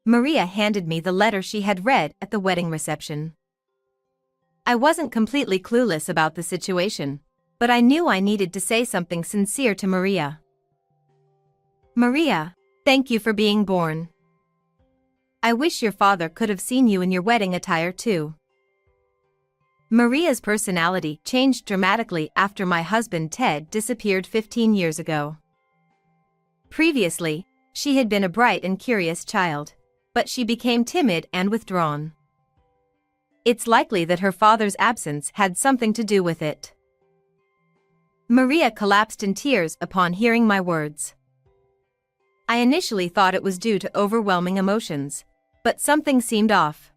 Maria handed me the letter she had read at the wedding reception. I wasn't completely clueless about the situation, but I knew I needed to say something sincere to Maria. Maria, thank you for being born. I wish your father could have seen you in your wedding attire too. Maria's personality changed dramatically after my husband Ted disappeared 15 years ago. Previously, she had been a bright and curious child, but she became timid and withdrawn. It's likely that her father's absence had something to do with it. Maria collapsed in tears upon hearing my words. I initially thought it was due to overwhelming emotions, but something seemed off.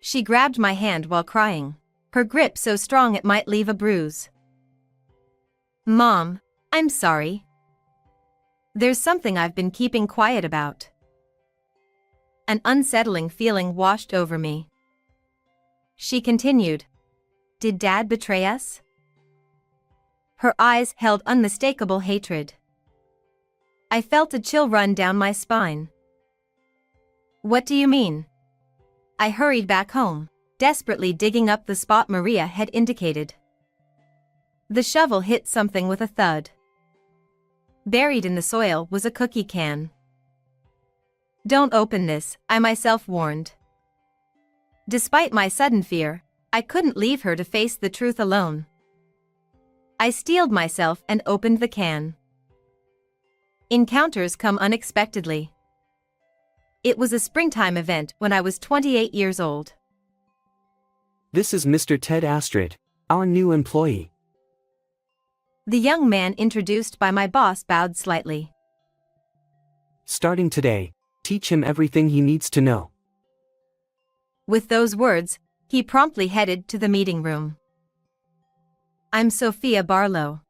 She grabbed my hand while crying, her grip so strong it might leave a bruise. Mom, I'm sorry. There's something I've been keeping quiet about. An unsettling feeling washed over me. She continued, Did Dad betray us? Her eyes held unmistakable hatred. I felt a chill run down my spine. What do you mean? I hurried back home, desperately digging up the spot Maria had indicated. The shovel hit something with a thud. Buried in the soil was a cookie can. Don't open this, I myself warned. Despite my sudden fear, I couldn't leave her to face the truth alone. I steeled myself and opened the can. Encounters come unexpectedly. It was a springtime event when I was 28 years old. This is Mr. Ted Astrid, our new employee. The young man introduced by my boss bowed slightly. Starting today, teach him everything he needs to know. With those words, he promptly headed to the meeting room. I'm Sophia Barlow.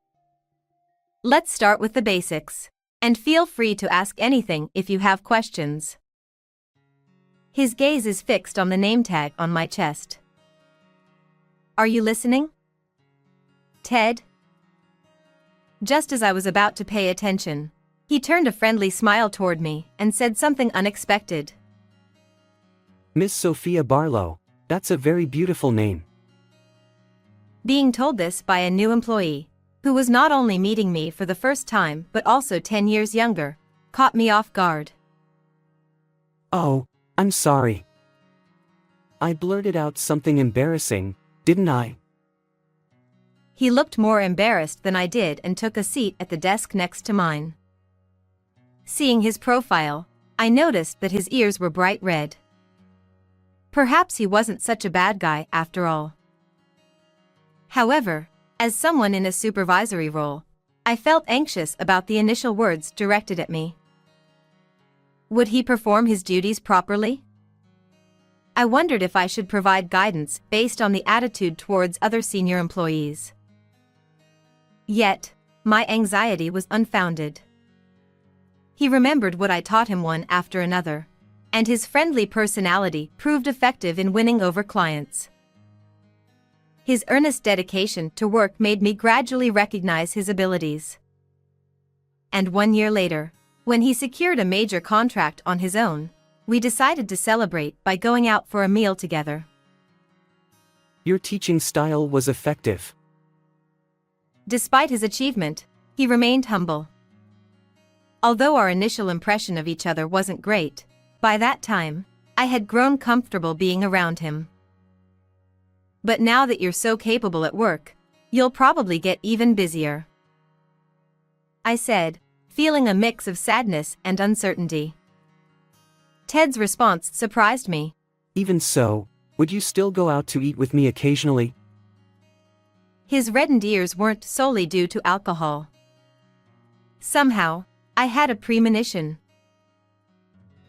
Let's start with the basics, and feel free to ask anything if you have questions. His gaze is fixed on the name tag on my chest. Are you listening? Ted? Just as I was about to pay attention, he turned a friendly smile toward me and said something unexpected. Miss Sophia Barlow, that's a very beautiful name. Being told this by a new employee, who was not only meeting me for the first time but also 10 years younger, caught me off guard. Oh, I'm sorry. I blurted out something embarrassing, didn't I? He looked more embarrassed than I did and took a seat at the desk next to mine. Seeing his profile, I noticed that his ears were bright red. Perhaps he wasn't such a bad guy after all. However, as someone in a supervisory role, I felt anxious about the initial words directed at me. Would he perform his duties properly? I wondered if I should provide guidance based on the attitude towards other senior employees. Yet, my anxiety was unfounded. He remembered what I taught him one after another, and his friendly personality proved effective in winning over clients. His earnest dedication to work made me gradually recognize his abilities. And 1 year later, when he secured a major contract on his own, we decided to celebrate by going out for a meal together. Your teaching style was effective. Despite his achievement, he remained humble. Although our initial impression of each other wasn't great, by that time, I had grown comfortable being around him. But now that you're so capable at work, you'll probably get even busier, I said, feeling a mix of sadness and uncertainty. Ted's response surprised me. Even so, would you still go out to eat with me occasionally? His reddened ears weren't solely due to alcohol. Somehow, I had a premonition.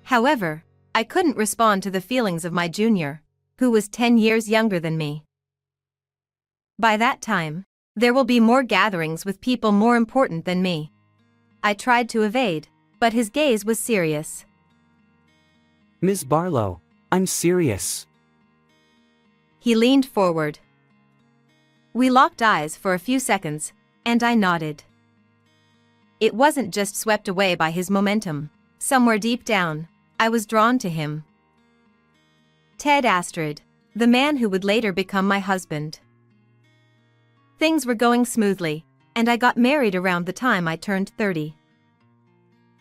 However, I couldn't respond to the feelings of my junior, who was 10 years younger than me. By that time, there will be more gatherings with people more important than me. I tried to evade, but his gaze was serious. Ms. Barlow, I'm serious. He leaned forward. We locked eyes for a few seconds, and I nodded. It wasn't just swept away by his momentum. Somewhere deep down, I was drawn to him. Ted Astrid, the man who would later become my husband. Things were going smoothly, and I got married around the time I turned 30.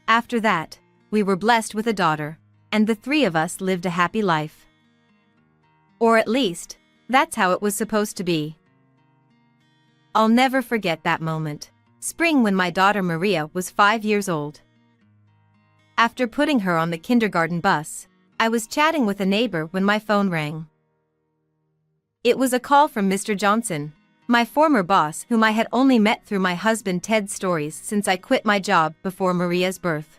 After that, we were blessed with a daughter, and the three of us lived a happy life. Or at least, that's how it was supposed to be. I'll never forget that moment, spring when my daughter Maria was 5 years old. After putting her on the kindergarten bus, I was chatting with a neighbor when my phone rang. It was a call from Mr. Johnson, my former boss whom I had only met through my husband Ted's stories since I quit my job before Maria's birth.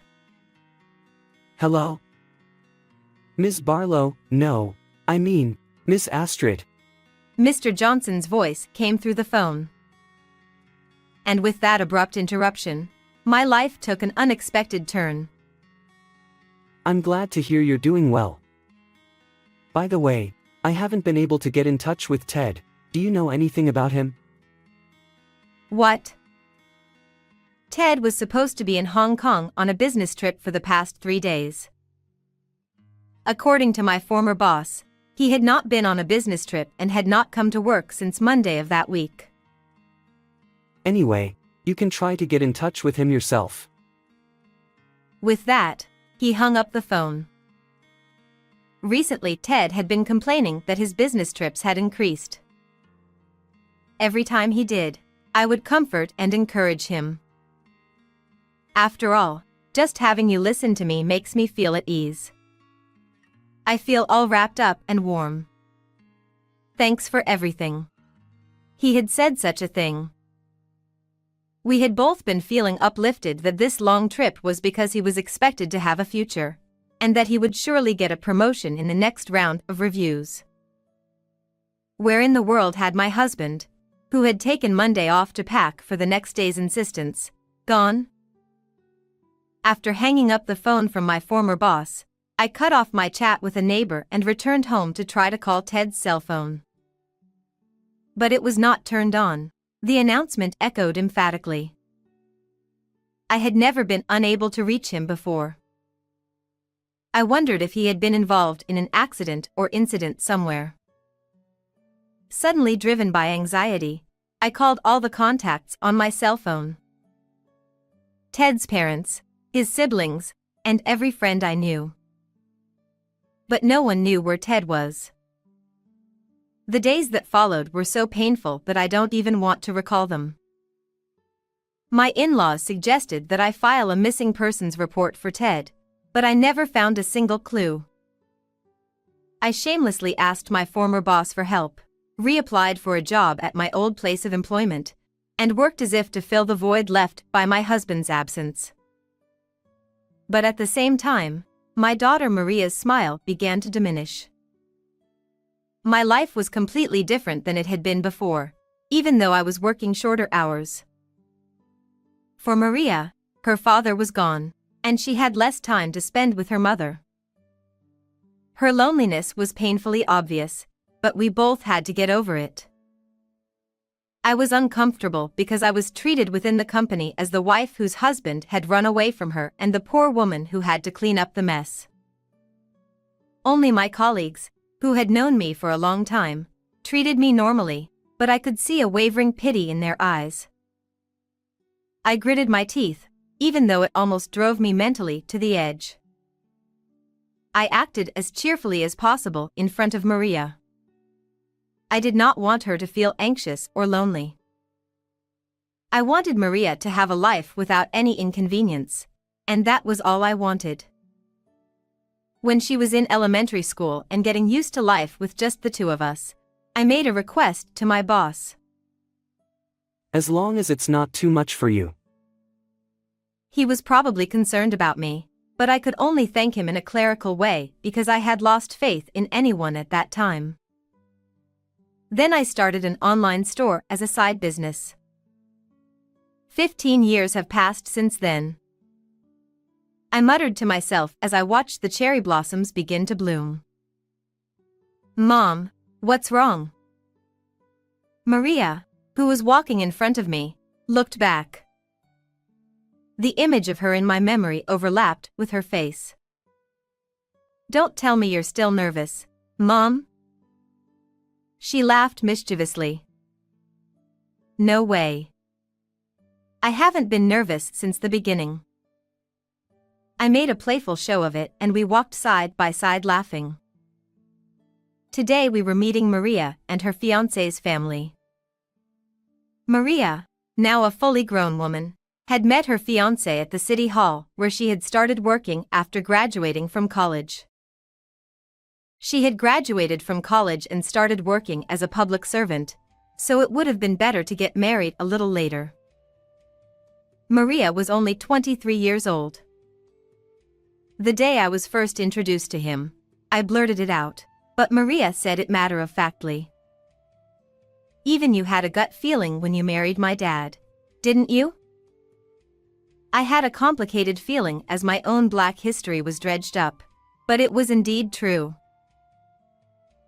Hello? Miss Barlow, no, I mean, Miss Astrid. Mr. Johnson's voice came through the phone. And with that abrupt interruption, my life took an unexpected turn. I'm glad to hear you're doing well. By the way, I haven't been able to get in touch with Ted. Do you know anything about him? What? Ted was supposed to be in Hong Kong on a business trip for the past 3 days. According to my former boss, he had not been on a business trip and had not come to work since Monday of that week. Anyway, you can try to get in touch with him yourself. With that, he hung up the phone. Recently, Ted had been complaining that his business trips had increased. Every time he did, I would comfort and encourage him. After all, just having you listen to me makes me feel at ease. I feel all wrapped up and warm. Thanks for everything. He had said such a thing. We had both been feeling uplifted that this long trip was because he was expected to have a future, and that he would surely get a promotion in the next round of reviews. Where in the world had my husband, who had taken Monday off to pack for the next day's insistence, gone? After hanging up the phone from my former boss, I cut off my chat with a neighbor and returned home to try to call Ted's cell phone. But it was not turned on. The announcement echoed emphatically. I had never been unable to reach him before. I wondered if he had been involved in an accident or incident somewhere. Suddenly driven by anxiety, I called all the contacts on my cell phone. Ted's parents, his siblings, and every friend I knew. But no one knew where Ted was. The days that followed were so painful that I don't even want to recall them. My in-laws suggested that I file a missing persons report for Ted, but I never found a single clue. I shamelessly asked my former boss for help, reapplied for a job at my old place of employment, and worked as if to fill the void left by my husband's absence. But at the same time, my daughter Maria's smile began to diminish. My life was completely different than it had been before, even though I was working shorter hours. For Maria, her father was gone, and she had less time to spend with her mother. Her loneliness was painfully obvious, but we both had to get over it. I was uncomfortable because I was treated within the company as the wife whose husband had run away from her and the poor woman who had to clean up the mess. Only my colleagues, who had known me for a long time, treated me normally, but I could see a wavering pity in their eyes. I gritted my teeth, even though it almost drove me mentally to the edge. I acted as cheerfully as possible in front of Maria. I did not want her to feel anxious or lonely. I wanted Maria to have a life without any inconvenience, and that was all I wanted. When she was in elementary school and getting used to life with just the two of us, I made a request to my boss. As long as it's not too much for you. He was probably concerned about me, but I could only thank him in a clerical way because I had lost faith in anyone at that time. Then I started an online store as a side business. 15 years have passed since then. I muttered to myself as I watched the cherry blossoms begin to bloom. Mom, what's wrong? Maria, who was walking in front of me, looked back. The image of her in my memory overlapped with her face. Don't tell me you're still nervous, Mom? She laughed mischievously. No way. I haven't been nervous since the beginning. I made a playful show of it and we walked side by side laughing. Today we were meeting Maria and her fiancé's family. Maria, now a fully grown woman, had met her fiancé at the city hall where she had started working after graduating from college. She had graduated from college and started working as a public servant, so it would have been better to get married a little later. Maria was only 23 years old. The day I was first introduced to him, I blurted it out, but Maria said it matter-of-factly. Even you had a gut feeling when you married my dad, didn't you? I had a complicated feeling as my own black history was dredged up, but it was indeed true.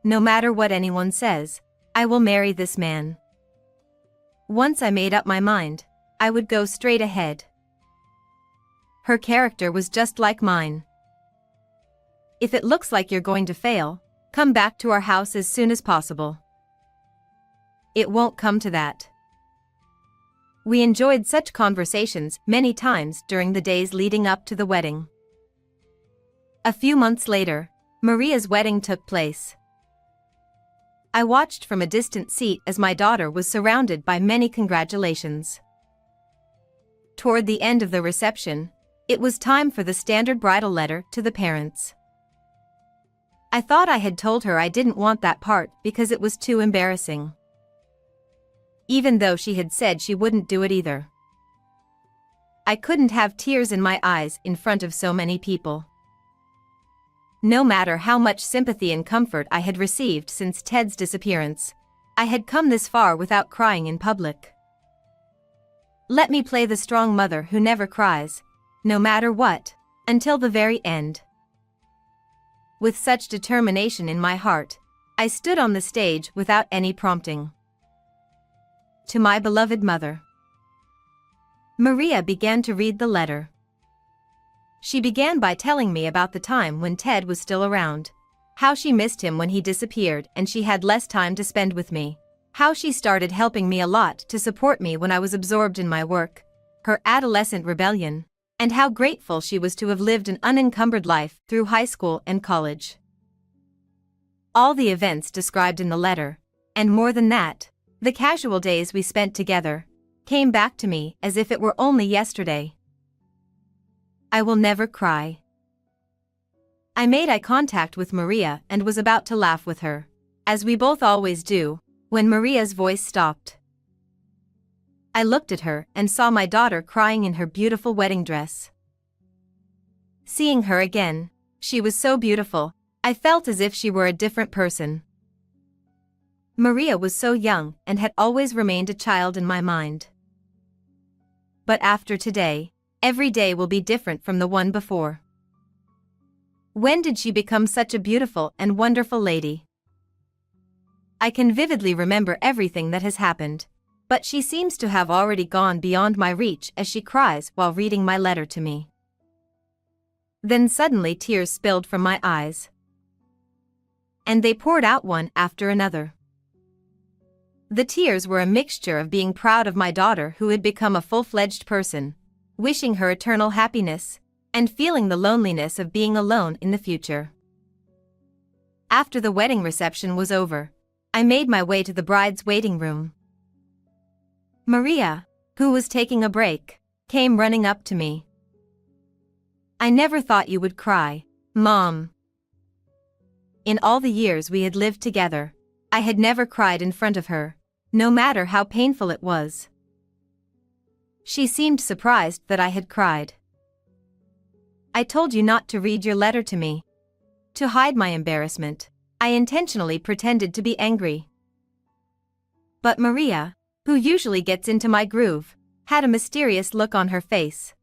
No matter what anyone says, I will marry this man. Once I made up my mind, I would go straight ahead. Her character was just like mine. If it looks like you're going to fail, come back to our house as soon as possible. It won't come to that. We enjoyed such conversations many times during the days leading up to the wedding. A few months later, Maria's wedding took place. I watched from a distant seat as my daughter was surrounded by many congratulations. Toward the end of the reception, it was time for the standard bridal letter to the parents. I thought I had told her I didn't want that part because it was too embarrassing. Even though she had said she wouldn't do it either. I couldn't have tears in my eyes in front of so many people. No matter how much sympathy and comfort I had received since Ted's disappearance, I had come this far without crying in public. Let me play the strong mother who never cries, no matter what, until the very end. With such determination in my heart, I stood on the stage without any prompting. To my beloved mother. Maria began to read the letter. She began by telling me about the time when Ted was still around, how she missed him when he disappeared and she had less time to spend with me, how she started helping me a lot to support me when I was absorbed in my work, her adolescent rebellion, and how grateful she was to have lived an unencumbered life through high school and college. All the events described in the letter, and more than that, the casual days we spent together, came back to me as if it were only yesterday. I will never cry. I made eye contact with Maria and was about to laugh with her, as we both always do, when Maria's voice stopped. I looked at her and saw my daughter crying in her beautiful wedding dress. Seeing her again, she was so beautiful, I felt as if she were a different person. Maria was so young and had always remained a child in my mind. But after today, every day will be different from the one before. When did she become such a beautiful and wonderful lady? I can vividly remember everything that has happened, but she seems to have already gone beyond my reach as she cries while reading my letter to me. Then suddenly tears spilled from my eyes. And they poured out one after another. The tears were a mixture of being proud of my daughter who had become a full-fledged person, wishing her eternal happiness, and feeling the loneliness of being alone in the future. After the wedding reception was over, I made my way to the bride's waiting room. Maria, who was taking a break, came running up to me. I never thought you would cry, Mom. In all the years we had lived together, I had never cried in front of her, no matter how painful it was. She seemed surprised that I had cried. I told you not to read your letter to me. To hide my embarrassment, I intentionally pretended to be angry. But Maria, who usually gets into my groove, had a mysterious look on her face.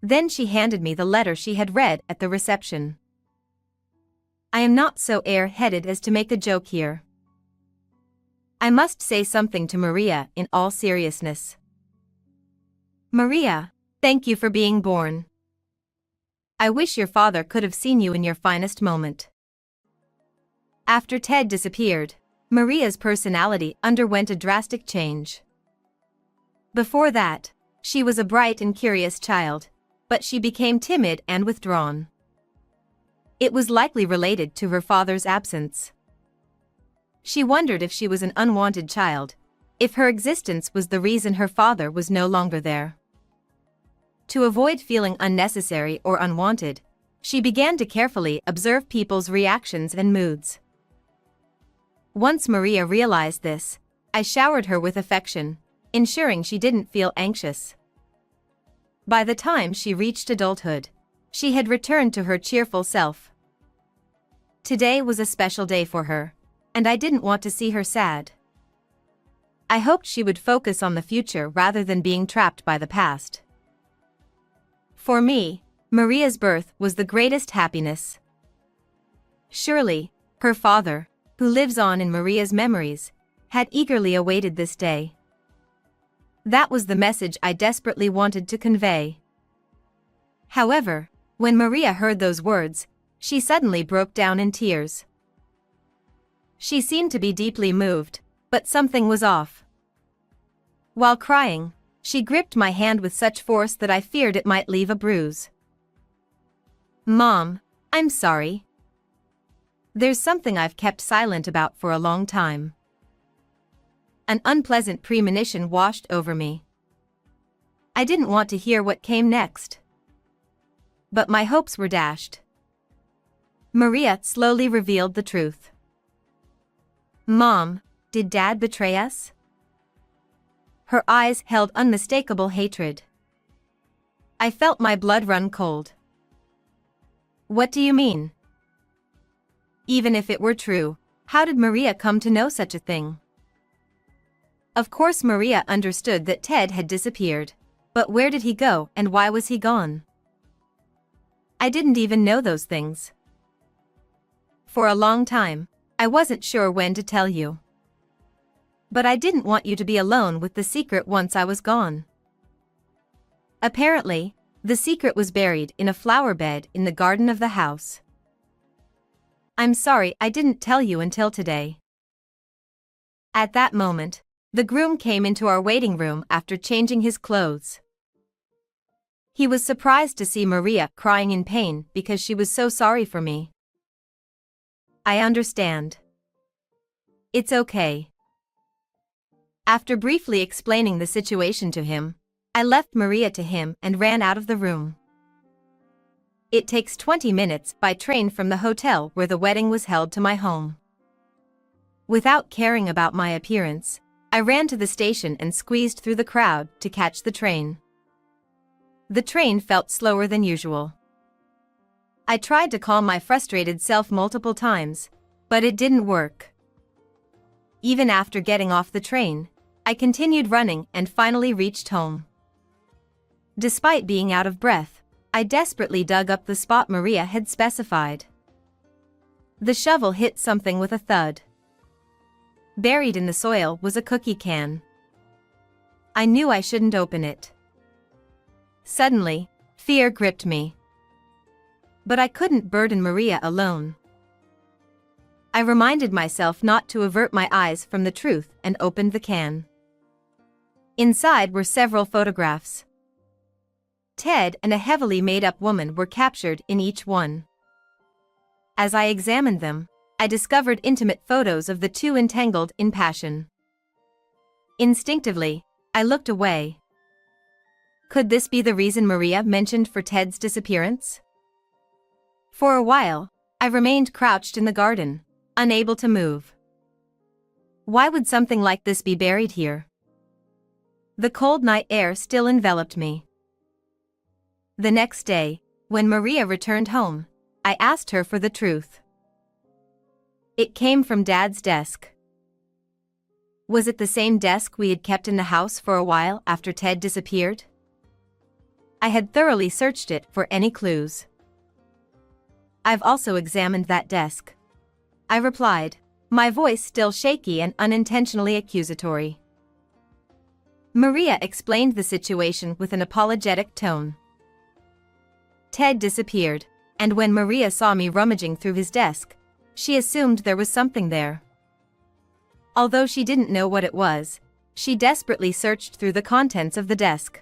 Then she handed me the letter she had read at the reception. I am not so air-headed as to make a joke here. I must say something to Maria in all seriousness. Maria, thank you for being born. I wish your father could have seen you in your finest moment. After Ted disappeared, Maria's personality underwent a drastic change. Before that, she was a bright and curious child, but she became timid and withdrawn. It was likely related to her father's absence. She wondered if she was an unwanted child, if her existence was the reason her father was no longer there. To avoid feeling unnecessary or unwanted, she began to carefully observe people's reactions and moods. Once Maria realized this, I showered her with affection, ensuring she didn't feel anxious. By the time she reached adulthood, she had returned to her cheerful self. Today was a special day for her, and I didn't want to see her sad. I hoped she would focus on the future rather than being trapped by the past. For me, Maria's birth was the greatest happiness. Surely, her father, who lives on in Maria's memories, had eagerly awaited this day. That was the message I desperately wanted to convey. However, when Maria heard those words, she suddenly broke down in tears. She seemed to be deeply moved, but something was off. While crying, she gripped my hand with such force that I feared it might leave a bruise. "Mom, I'm sorry. There's something I've kept silent about for a long time." An unpleasant premonition washed over me. I didn't want to hear what came next. But my hopes were dashed. Maria slowly revealed the truth. "Mom, did Dad betray us?" Her eyes held unmistakable hatred. I felt my blood run cold. "What do you mean?" Even if it were true, how did Maria come to know such a thing? Of course Maria understood that Ted had disappeared, but where did he go and why was he gone? I didn't even know those things. For a long time, I wasn't sure when to tell you. But I didn't want you to be alone with the secret once I was gone. Apparently, the secret was buried in a flower bed in the garden of the house. I'm sorry I didn't tell you until today. At that moment, the groom came into our waiting room after changing his clothes. He was surprised to see Maria crying in pain because she was so sorry for me. I understand. It's okay. After briefly explaining the situation to him, I left Maria to him and ran out of the room. It takes 20 minutes by train from the hotel where the wedding was held to my home. Without caring about my appearance, I ran to the station and squeezed through the crowd to catch the train. The train felt slower than usual. I tried to calm my frustrated self multiple times, but it didn't work. Even after getting off the train, I continued running and finally reached home. Despite being out of breath, I desperately dug up the spot Maria had specified. The shovel hit something with a thud. Buried in the soil was a cookie can. I knew I shouldn't open it. Suddenly, fear gripped me. But I couldn't burden Maria alone. I reminded myself not to avert my eyes from the truth and opened the can. Inside were several photographs. Ted and a heavily made-up woman were captured in each one. As I examined them, I discovered intimate photos of the two entangled in passion. Instinctively, I looked away. Could this be the reason Maria mentioned for Ted's disappearance? For a while, I remained crouched in the garden, unable to move. Why would something like this be buried here? The cold night air still enveloped me. The next day, when Maria returned home, I asked her for the truth. It came from Dad's desk. Was it the same desk we had kept in the house for a while after Ted disappeared? I had thoroughly searched it for any clues. I've also examined that desk, I replied, my voice still shaky and unintentionally accusatory. Maria explained the situation with an apologetic tone. Ted disappeared, and when Maria saw me rummaging through his desk, she assumed there was something there. Although she didn't know what it was, she desperately searched through the contents of the desk.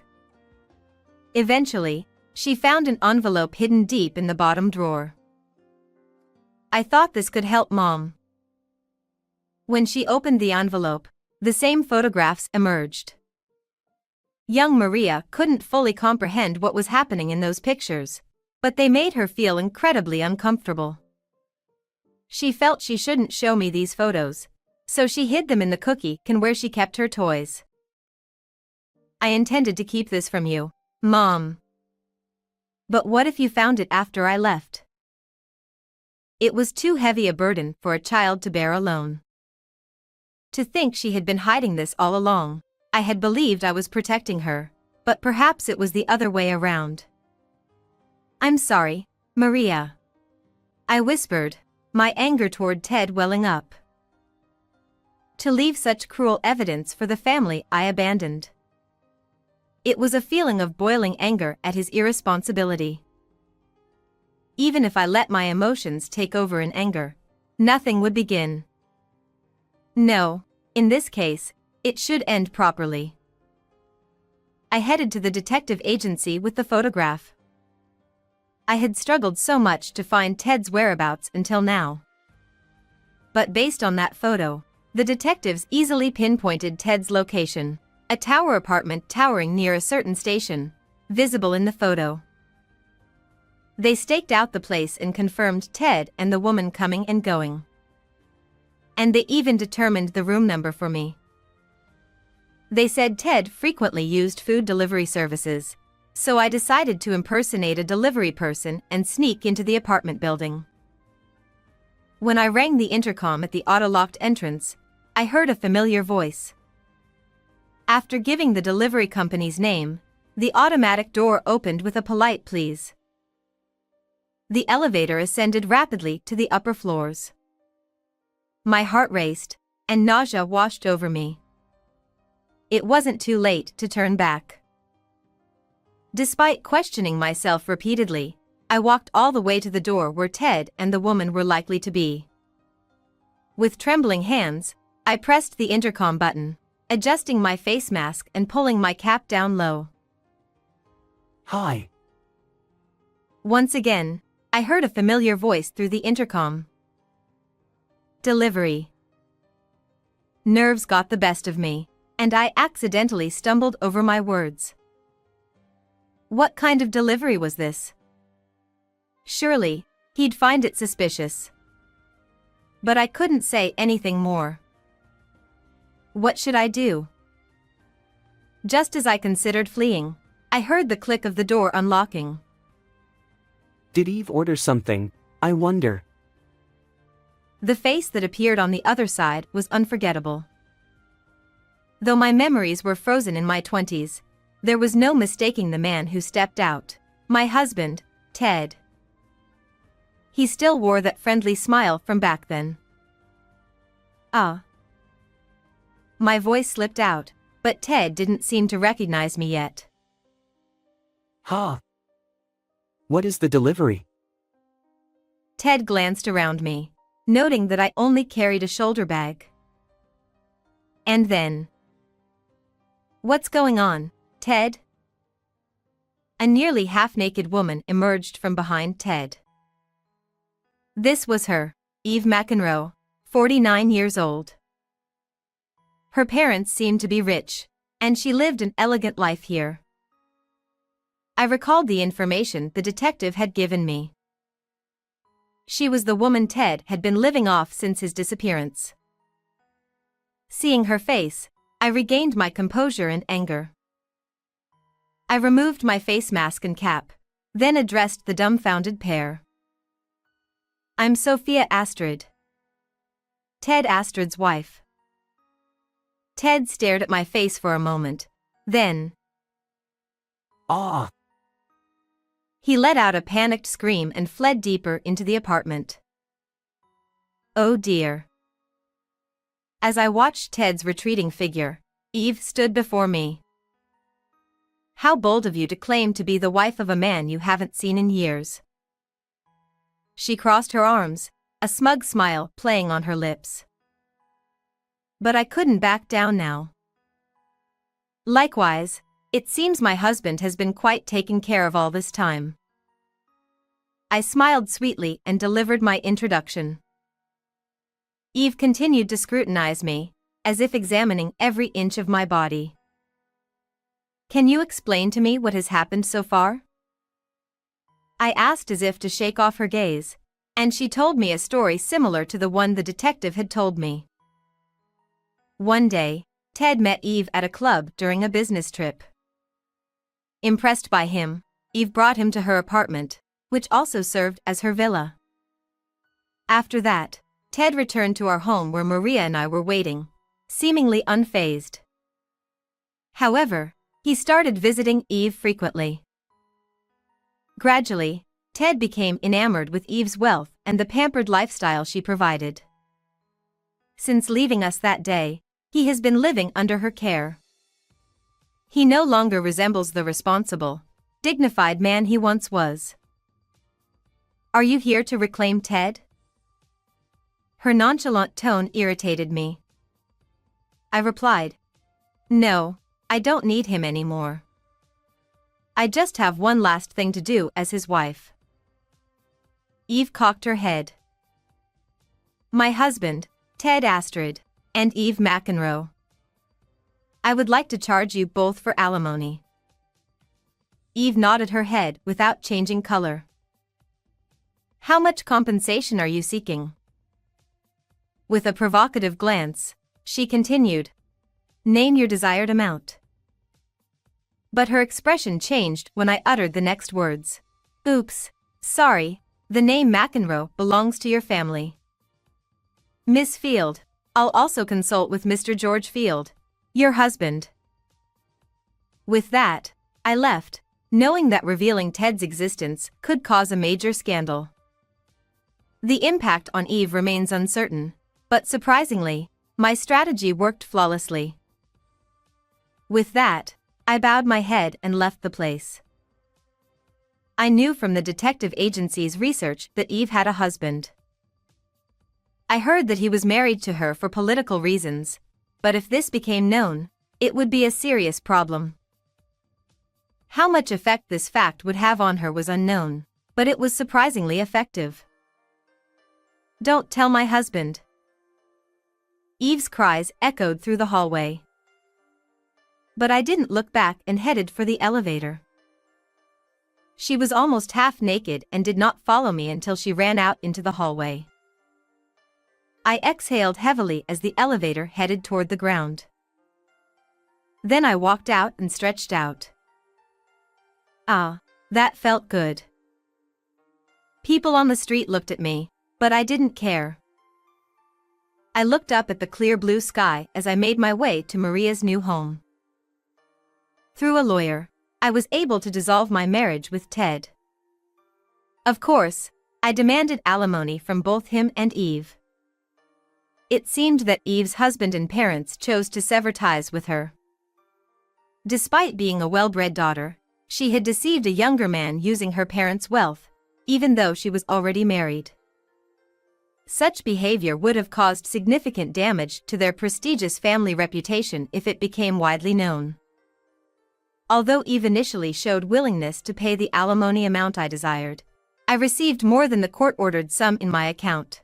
Eventually, she found an envelope hidden deep in the bottom drawer. I thought this could help Mom. When she opened the envelope, the same photographs emerged. Young Maria couldn't fully comprehend what was happening in those pictures, but they made her feel incredibly uncomfortable. She felt she shouldn't show me these photos, so she hid them in the cookie can where she kept her toys. I intended to keep this from you, Mom. But what if you found it after I left? It was too heavy a burden for a child to bear alone. To think she had been hiding this all along. I had believed I was protecting her, but perhaps it was the other way around. I'm sorry, Maria. I whispered, my anger toward Ted welling up. To leave such cruel evidence for the family I abandoned. It was a feeling of boiling anger at his irresponsibility. Even if I let my emotions take over in anger, nothing would begin. No, in this case, it should end properly. I headed to the detective agency with the photograph. I had struggled so much to find Ted's whereabouts until now. But based on that photo, the detectives easily pinpointed Ted's location, a tower apartment towering near a certain station, visible in the photo. They staked out the place and confirmed Ted and the woman coming and going. And they even determined the room number for me. They said Ted frequently used food delivery services, so I decided to impersonate a delivery person and sneak into the apartment building. When I rang the intercom at the auto-locked entrance, I heard a familiar voice. After giving the delivery company's name, the automatic door opened with a polite please. The elevator ascended rapidly to the upper floors. My heart raced, and nausea washed over me. It wasn't too late to turn back. Despite questioning myself repeatedly, I walked all the way to the door where Ted and the woman were likely to be. With trembling hands, I pressed the intercom button, adjusting my face mask and pulling my cap down low. Hi. Once again, I heard a familiar voice through the intercom. Delivery. Nerves got the best of me, and I accidentally stumbled over my words. What kind of delivery was this? Surely, he'd find it suspicious. But I couldn't say anything more. What should I do? Just as I considered fleeing, I heard the click of the door unlocking. Did Eve order something, I wonder? The face that appeared on the other side was unforgettable. Though my memories were frozen in my 20s, there was no mistaking the man who stepped out, my husband, Ted. He still wore that friendly smile from back then. Ah. My voice slipped out, but Ted didn't seem to recognize me yet. Ha! What is the delivery? Ted glanced around me, noting that I only carried a shoulder bag. And then, what's going on, Ted? A nearly half-naked woman emerged from behind Ted. This was her, Eve McEnroe, 49 years old. Her parents seemed to be rich, and she lived an elegant life here. I recalled the information the detective had given me. She was the woman Ted had been living off since his disappearance. Seeing her face, I regained my composure and anger. I removed my face mask and cap, then addressed the dumbfounded pair. I'm Sophia Astrid. Ted Astrid's wife. Ted stared at my face for a moment, then, Ah! he let out a panicked scream and fled deeper into the apartment. Oh dear. As I watched Ted's retreating figure, Eve stood before me. How bold of you to claim to be the wife of a man you haven't seen in years." She crossed her arms, a smug smile playing on her lips. But I couldn't back down now. "Likewise, it seems my husband has been quite taken care of all this time." I smiled sweetly and delivered my introduction. Eve continued to scrutinize me, as if examining every inch of my body. "Can you explain to me what has happened so far?" I asked as if to shake off her gaze, and she told me a story similar to the one the detective had told me. One day, Ted met Eve at a club during a business trip. Impressed by him, Eve brought him to her apartment, which also served as her villa. After that, Ted returned to our home where Maria and I were waiting, seemingly unfazed. However, he started visiting Eve frequently. Gradually, Ted became enamored with Eve's wealth and the pampered lifestyle she provided. Since leaving us that day, he has been living under her care. He no longer resembles the responsible, dignified man he once was. "Are you here to reclaim Ted?" Her nonchalant tone irritated me. I replied, "No, I don't need him anymore. I just have one last thing to do as his wife." Eve cocked her head. "My husband, Ted Astrid, and Eve McEnroe. I would like to charge you both for alimony." Eve nodded her head without changing color. "How much compensation are you seeking?" With a provocative glance, she continued, "Name your desired amount." But her expression changed when I uttered the next words. "Oops, sorry, the name McEnroe belongs to your family. Miss Field, I'll also consult with Mr. George Field, your husband." With that, I left, knowing that revealing Ted's existence could cause a major scandal. The impact on Eve remains uncertain, but surprisingly, my strategy worked flawlessly. With that, I bowed my head and left the place. I knew from the detective agency's research that Eve had a husband. I heard that he was married to her for political reasons, but if this became known, it would be a serious problem. How much effect this fact would have on her was unknown, but it was surprisingly effective. "Don't tell my husband." Eve's cries echoed through the hallway. But I didn't look back and headed for the elevator. She was almost half naked and did not follow me until she ran out into the hallway. I exhaled heavily as the elevator headed toward the ground. Then I walked out and stretched out. Ah, that felt good. People on the street looked at me, but I didn't care. I looked up at the clear blue sky as I made my way to Maria's new home. Through a lawyer, I was able to dissolve my marriage with Ted. Of course, I demanded alimony from both him and Eve. It seemed that Eve's husband and parents chose to sever ties with her. Despite being a well-bred daughter, she had deceived a younger man using her parents' wealth, even though she was already married. Such behavior would have caused significant damage to their prestigious family reputation if it became widely known. Although Eve initially showed willingness to pay the alimony amount I desired, I received more than the court-ordered sum in my account.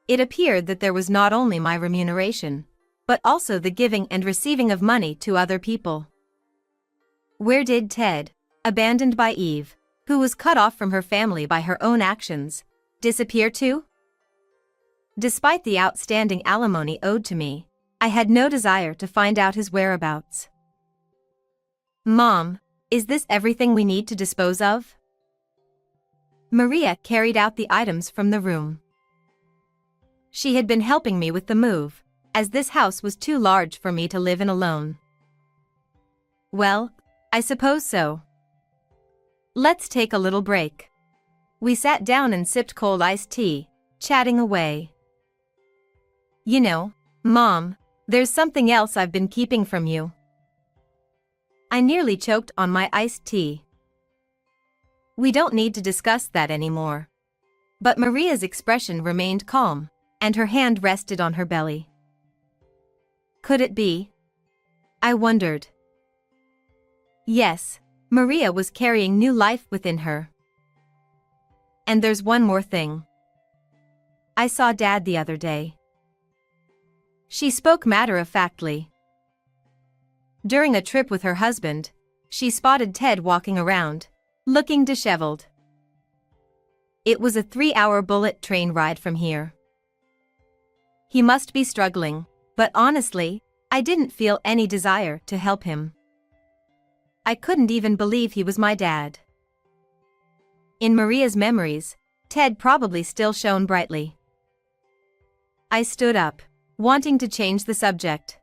It appeared that there was not only my remuneration, but also the giving and receiving of money to other people. Where did Ted, abandoned by Eve, who was cut off from her family by her own actions, disappear to? Despite the outstanding alimony owed to me, I had no desire to find out his whereabouts. "Mom, is this everything we need to dispose of?" Maria carried out the items from the room. She had been helping me with the move, as this house was too large for me to live in alone. "Well, I suppose so. Let's take a little break." We sat down and sipped cold iced tea, chatting away. "You know, Mom, there's something else I've been keeping from you." I nearly choked on my iced tea. We don't need to discuss that anymore. But Maria's expression remained calm, and her hand rested on her belly. Could it be? I wondered. Yes, Maria was carrying new life within her. And there's one more thing. I saw Dad the other day. She spoke matter-of-factly. During a trip with her husband, she spotted Ted walking around, looking disheveled. It was a 3-hour bullet train ride from here. He must be struggling, but honestly, I didn't feel any desire to help him. I couldn't even believe he was my dad. In Maria's memories, Ted probably still shone brightly. I stood up, wanting to change the subject.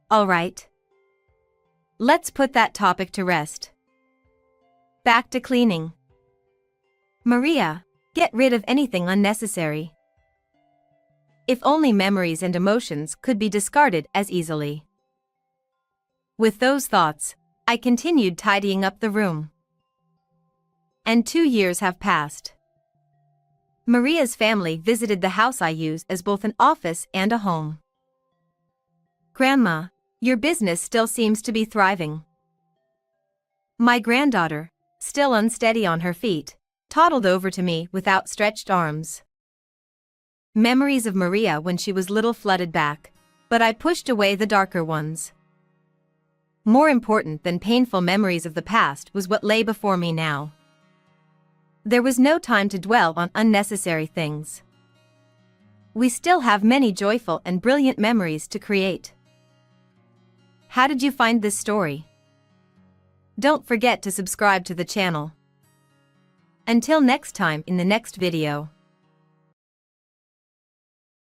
All right. Let's put that topic to rest. Back to cleaning. Maria, get rid of anything unnecessary. If only memories and emotions could be discarded as easily. With those thoughts, I continued tidying up the room. And 2 years have passed. Maria's family visited the house I use as both an office and a home. Grandma, your business still seems to be thriving. My granddaughter, still unsteady on her feet, toddled over to me with outstretched arms. Memories of Maria when she was little flooded back, but I pushed away the darker ones. More important than painful memories of the past was what lay before me now. There was no time to dwell on unnecessary things. We still have many joyful and brilliant memories to create. How did you find this story? Don't forget to subscribe to the channel. Until next time in the next video.